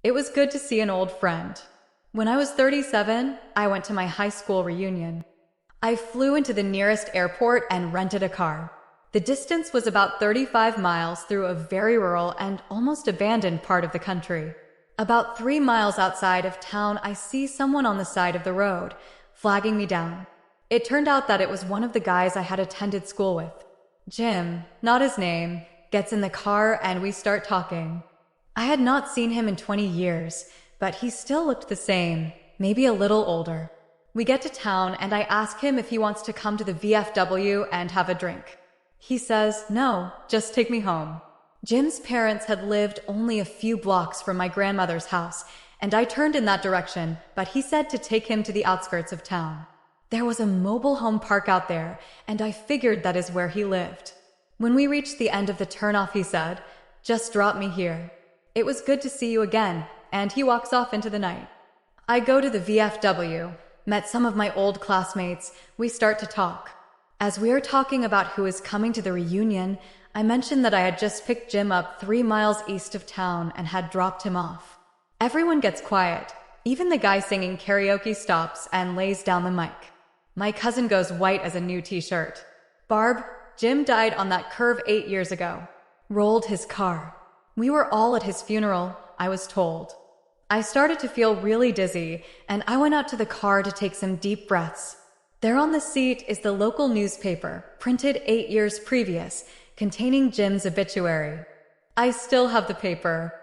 It was good to see an old friend. When I was 37, I went to my high school reunion. I flew into the nearest airport and rented a car. The distance was about 35 miles through a very rural and almost abandoned part of the country. About 3 miles outside of town, I see someone on the side of the road, flagging me down. It turned out that it was one of the guys I had attended school with. Jim, not his name, gets in the car and we start talking. I had not seen him in 20 years, but he still looked the same, maybe a little older. We get to town and I ask him if he wants to come to the VFW and have a drink. He says, no, just take me home. Jim's parents had lived only a few blocks from my grandmother's house, and I turned in that direction, but he said to take him to the outskirts of town. There was a mobile home park out there, and I figured that is where he lived. When we reached the end of the turnoff, he said, just drop me here. It was good to see you again, and he walks off into the night. I go to the VFW, met some of my old classmates, we start to talk. As we are talking about who is coming to the reunion, I mentioned that I had just picked Jim up 3 miles east of town and had dropped him off. Everyone gets quiet. Even the guy singing karaoke stops and lays down the mic. My cousin goes white as a new t-shirt. Barb, Jim died on that curve 8 years ago. Rolled his car. We were all at his funeral, I was told. I started to feel really dizzy, and I went out to the car to take some deep breaths. There on the seat is the local newspaper, printed 8 years previous, containing Jim's obituary. I still have the paper.